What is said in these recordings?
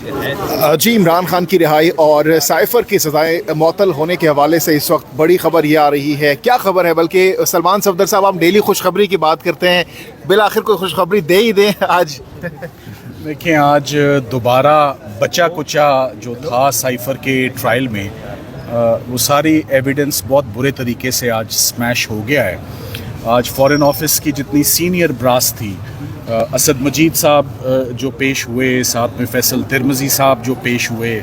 جی، عمران خان کی رہائی اور سائفر کی سزائیں معطل ہونے کے حوالے سے اس وقت بڑی خبر یہ آ رہی ہے. کیا خبر ہے؟ بلکہ سلمان صفدر صاحب، آپ ڈیلی خوشخبری کی بات کرتے ہیں، بالآخر کوئی خوشخبری دے ہی دیں آج. دیکھیں، آج دوبارہ بچا کچا جو تھا سائفر کے ٹرائل میں، وہ ساری ایویڈنس بہت برے طریقے سے آج سمیش ہو گیا ہے. آج فارن آفس کی جتنی سینئر براس تھی، اسد مجید صاحب جو پیش ہوئے، ساتھ میں فیصل ترمزی صاحب جو پیش ہوئے،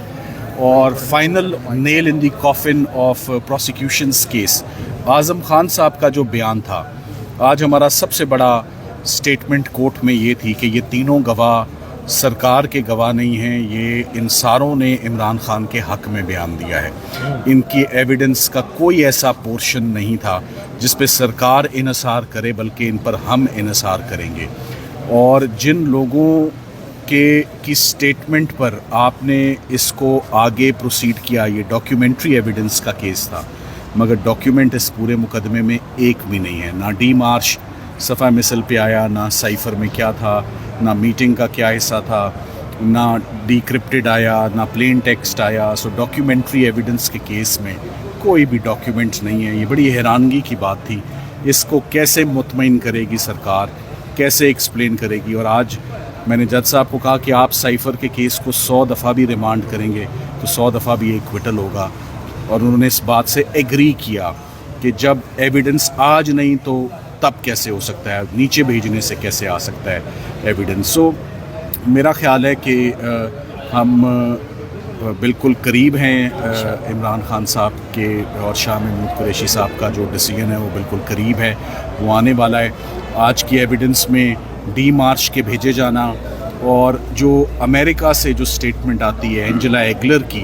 اور final nail in the coffin of prosecutions case Azam Khan صاحب کا جو بیان تھا. آج ہمارا سب سے بڑا سٹیٹمنٹ کورٹ میں یہ تھی کہ یہ تینوں گواہ سرکار کے گواہ نہیں ہیں، یہ انصاروں نے عمران خان کے حق میں بیان دیا ہے. ان کی ایویڈنس کا کوئی ایسا پورشن نہیں تھا جس پہ سرکار انحصار کرے، بلکہ ان پر ہم انحصار کریں گے. اور جن لوگوں کی سٹیٹمنٹ پر آپ نے اس کو آگے پروسیڈ کیا، یہ ڈاکیومنٹری ایویڈنس کا کیس تھا، مگر ڈاکیومنٹ اس پورے مقدمے میں ایک بھی نہیں ہے. نہ ڈی مارش صفحہ مثل پہ آیا، نہ سائفر میں کیا تھا، نہ میٹنگ کا کیا حصہ تھا، نہ ڈی کرپٹڈ آیا، نہ پلین ٹیکسٹ آیا. سو ڈاکیومنٹری ایویڈنس کے کیس میں کوئی بھی ڈاکیومنٹ نہیں ہے. یہ بڑی حیرانگی کی بات تھی. اس کو کیسے مطمئن کرے گی سرکار، کیسے ایکسپلین کرے گی؟ اور آج میں نے جج صاحب کو کہا کہ آپ سائفر کے کیس کو 100 دفعہ بھی ریمانڈ کریں گے تو 100 دفعہ بھی ایکویٹل ہوگا. اور انہوں نے اس بات سے ایگری کیا کہ جب ایویڈنس آج نہیں تو تب کیسے ہو سکتا ہے، نیچے بھیجنے سے کیسے آ سکتا ہے ایویڈنس. سو میرا خیال ہے کہ ہم بالکل قریب ہیں عمران خان صاحب کے، اور شاہ محمود قریشی صاحب کا جو ڈیسیجن ہے وہ بالکل قریب ہے، وہ آنے والا ہے. آج کی ایویڈنس میں ڈی مارش کے بھیجے جانا، اور جو امریکہ سے جو سٹیٹمنٹ آتی ہے اینجلا ایگلر کی،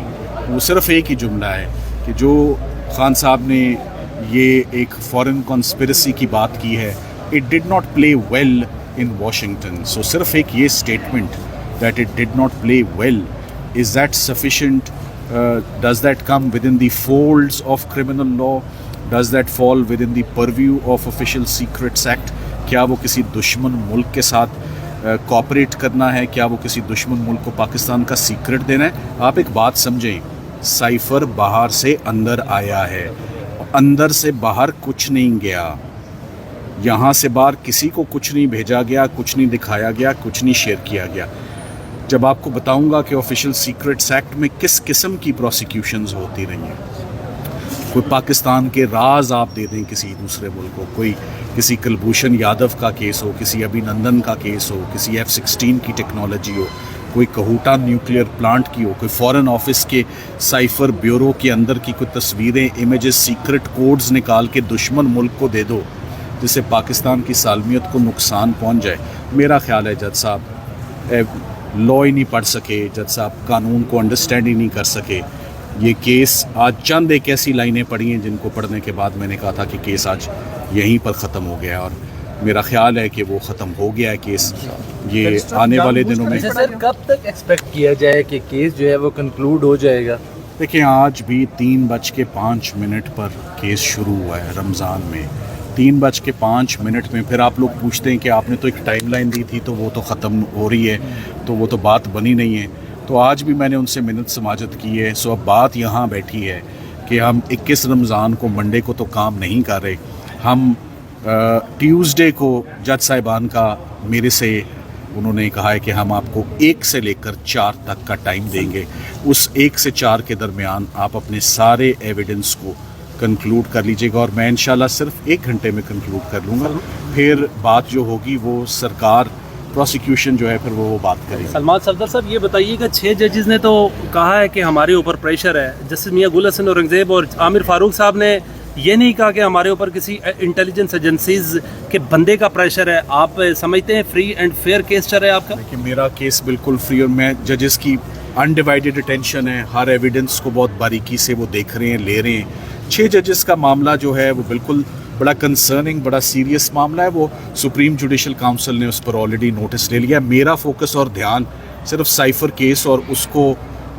وہ صرف ایک ہی جملہ ہے کہ جو خان صاحب نے یہ ایک فورن کانسپریسی کی بات کی ہے، it did not play well in Washington. So صرف ایک یہ statement that it did not play well, is that sufficient? Does that come within the folds of criminal law? Does that fall within the purview of official secrets act? کیا وہ کسی دشمن ملک کے ساتھ cooperate کرنا ہے؟ کیا وہ کسی دشمن ملک کو پاکستان کا سیکرٹ دینا ہے؟ آپ ایک بات سمجھیں، سائفر باہر سے اندر آیا ہے، اندر سے باہر کچھ نہیں گیا. یہاں سے باہر کسی کو کچھ نہیں بھیجا گیا، کچھ نہیں دکھایا گیا، کچھ نہیں شیئر کیا گیا. جب آپ کو بتاؤں گا کہ آفیشیل سیکرٹس ایکٹ میں کس قسم کی پروسیکیوشنز ہوتی رہی ہیں، کوئی پاکستان کے راز آپ دے دیں کسی دوسرے ملک کو، کوئی کسی کلبھوشن یادو کا کیس ہو، کسی ابھی نندن کا کیس ہو، کسی F-16 کی ٹیکنالوجی ہو، کوئی کہوٹا نیوکلیئر پلانٹ کی ہو، کوئی فارن آفس کے سائفر بیورو کے اندر کی کوئی تصویریں، امیجز، سیکرٹ کوڈز نکال کے دشمن ملک کو دے دو جس سے پاکستان کی سالمیت کو نقصان پہنچ جائے. میرا خیال ہے جج صاحب لا ہی نہیں پڑھ سکے، جج صاحب قانون کو انڈرسٹینڈ ہی نہیں کر سکے. یہ کیس آج چند ایک ایسی لائنیں پڑھی ہیں جن کو پڑھنے کے بعد میں نے کہا تھا کہ کیس آج یہیں پر ختم ہو گیا، اور میرا خیال ہے کہ وہ ختم ہو گیا ہے کیس. یہ آنے والے دنوں میں سر کب تک ایکسپیکٹ کیا جائے کہ کیس جو ہے وہ کنکلوڈ ہو جائے گا؟ دیکھیں، آج بھی 3:05 پر کیس شروع ہوا ہے رمضان میں. 3:05 میں پھر آپ لوگ پوچھتے ہیں کہ آپ نے تو ایک ٹائم لائن دی تھی تو وہ تو ختم ہو رہی ہے، تو وہ تو بات بنی نہیں ہے. تو آج بھی میں نے ان سے منت سماجت کی ہے. سو اب بات یہاں بیٹھی ہے کہ ہم 21 رمضان کو منڈے کو تو کام نہیں کر رہے، ہم ٹیوزڈے کو جج صاحبان کا میرے سے انہوں نے کہا ہے کہ ہم آپ کو 1 سے لے کر 4 تک کا ٹائم دیں گے. اس 1 سے 4 کے درمیان آپ اپنے سارے ایویڈنس کو کنکلوڈ کر لیجیے گا، اور میں انشاءاللہ صرف 1 گھنٹے میں کنکلوڈ کر لوں گا. پھر بات جو ہوگی وہ سرکار پروسیکیوشن جو ہے پھر وہ بات کرے گی. سلمان صفدر صاحب، یہ بتائیے کہ 6 ججز نے تو کہا ہے کہ ہمارے اوپر پریشر ہے. جسٹس میاں گل حسن اورنگزیب اور عامر فاروق صاحب نے یہ نہیں کہا کہ ہمارے اوپر کسی انٹیلیجنس ایجنسیز کے بندے کا پریشر ہے. آپ سمجھتے ہیں فری اینڈ فیئر کیس چل رہا ہے آپ کا؟ کہ میرا کیس بالکل فری، اور میں ججز کی انڈیوائیڈڈ اٹینشن ہے، ہر ایویڈنس کو بہت باریکی سے وہ دیکھ رہے ہیں، لے رہے ہیں. 6 ججز کا معاملہ جو ہے وہ بالکل بڑا کنسرننگ، بڑا سیریس معاملہ ہے. وہ سپریم جوڈیشل کاؤنسل نے اس پر آلریڈی نوٹس لے لیا. میرا فوکس اور دھیان صرف سائفر کیس اور اس کو